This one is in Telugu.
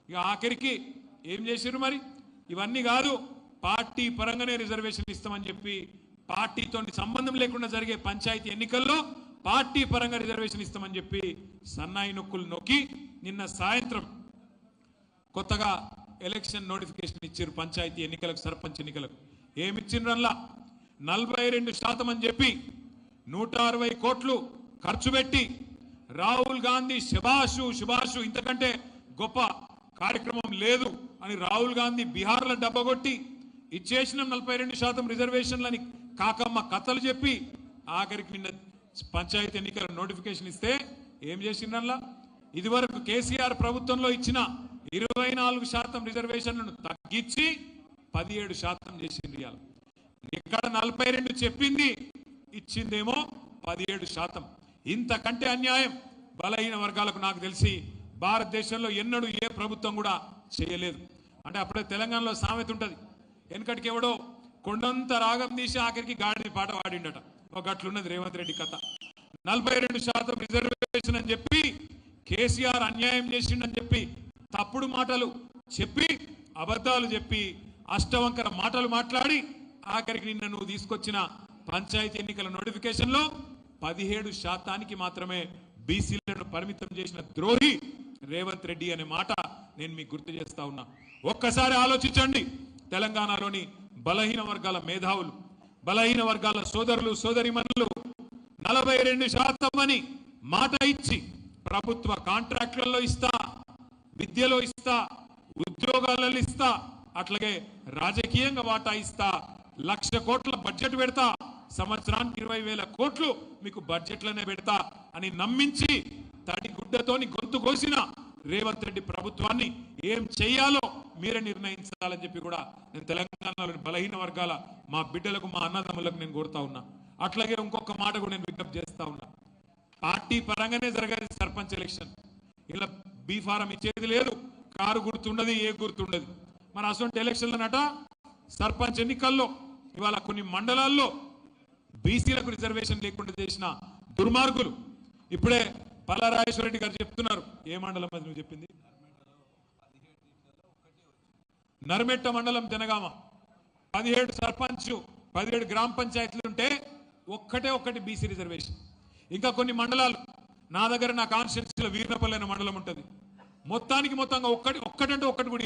ఇక ఆఖరికి ఏం చేశారు మరి? ఇవన్నీ కాదు, పార్టీ పరంగానే రిజర్వేషన్ ఇస్తామని చెప్పి పార్టీతో సంబంధం లేకుండా జరిగే పంచాయతీ ఎన్నికల్లో పార్టీ పరంగా రిజర్వేషన్ ఇస్తామని చెప్పి సన్నాయి నొక్కులు నొక్కి నిన్న సాయంత్రం కొత్తగా ఎలక్షన్ నోటిఫికేషన్ ఇచ్చారు. పంచాయతీ ఎన్నికలకు, సర్పంచ్ ఎన్నికలకు ఏమిచ్చిండ్రల్లా 42% అని చెప్పి 160 కోట్లు ఖర్చు పెట్టి రాహుల్ గాంధీ శుభాషు ఇంతకంటే గొప్ప కార్యక్రమం లేదు అని రాహుల్ గాంధీ బీహార్లో డబ్బగొట్టి ఇచ్చేసిన 42% రిజర్వేషన్లని కాకమ్మ కథలు చెప్పి ఆఖరికి నిన్న పంచాయతీ ఎన్నికల నోటిఫికేషన్ ఇస్తే ఏం చేసిండ్రల్లా? ఇదివరకు కేసీఆర్ ప్రభుత్వంలో ఇచ్చిన 24% రిజర్వేషన్లను తగ్గించి 17% చేసింది. ఇక్కడ 42 చెప్పింది, ఇచ్చిందేమో 17%. ఇంతకంటే అన్యాయం బలహీన వర్గాలకు నాకు తెలిసి భారతదేశంలో ఎన్నడూ ఏ ప్రభుత్వం కూడా చేయలేదు. అంటే అప్పుడే తెలంగాణలో సామెత ఉంటుంది, వెనకటికి ఎవడో కొండంత రాగం తీసి ఆఖరికి గాడిని పాట పాడిండట. ఒక గట్లున్నది రేవంత్ రెడ్డి కథ. 42% రిజర్వేషన్ అని చెప్పి కేసీఆర్ అన్యాయం చేసిండని చెప్పి తప్పుడు మాటలు చెప్పి అబద్ధాలు చెప్పి అష్టవంకర మాటలు మాట్లాడి ఆఖరికి నిన్న నువ్వు తీసుకొచ్చిన పంచాయతీ ఎన్నికల నోటిఫికేషన్లో 17% మాత్రమే బీసీలను పరిమితం చేసిన ద్రోహి రేవంత్ రెడ్డి అనే మాట నేను మీకు గుర్తు చేస్తా ఉన్నా. ఒక్కసారి ఆలోచించండి. తెలంగాణలోని బలహీన వర్గాల మేధావులు, బలహీన వర్గాల సోదరులు సోదరిమణులు 42% అని మాట ఇచ్చి ప్రభుత్వ కాంట్రాక్టులలో ఇస్తా, విద్యలో ఇస్తా, ఉద్యోగాలలో ఇస్తా, అట్లాగే రాజకీయంగా వాటా ఇస్తా, 1,00,000 కోట్ల బడ్జెట్ పెడతా, సంవత్సరానికి 20,000 కోట్లు మీకు బడ్జెట్లనే పెడతా అని నమ్మించి తడి గుడ్డతోని గొంతు కోసిన రేవంత్ రెడ్డి ప్రభుత్వాన్ని ఏం చెయ్యాలో మీరే నిర్ణయించాలని చెప్పి కూడా నేను తెలంగాణలోని బలహీన వర్గాల మా బిడ్డలకు, మా అన్నదమ్ములకు నేను కోరుతా ఉన్నా. అట్లాగే ఇంకొక మాట కూడా నేను విజ్ఞప్తి చేస్తా ఉన్నా. పార్టీ పరంగానే జరగాలి సర్పంచ్ ఎలక్షన్. ఇలా బీ ఫారం ఇచ్చేది లేదు, కారు గుర్తుండదు, ఏ గుర్తుండదు. మన అసొంటి ఎలక్షన్లనట సర్పంచ్ ఎన్నికల్లో ఇవాళ కొన్ని మండలాల్లో బీసీలకు రిజర్వేషన్ లేకుండా చేసిన దుర్మార్గులు ఇప్పుడే పల్లారాజేశ్వరరెడ్డి గారు చెప్తున్నారు. ఏ మండలం అది నువ్వు చెప్పింది? నర్మెట్ట మండలం, జనగామ. 17 సర్పంచ్, 17 గ్రామ పంచాయతీలు ఉంటే ఒక్కటి బీసీ రిజర్వేషన్. ఇంకా కొన్ని మండలాలు నా దగ్గర, నా కాన్స్టిట్యూన్సీలో వీర్నపల్లి అనే మండలం ఉంటుంది, మొత్తంగా ఒక్కటంటే ఒక్కటి కూడా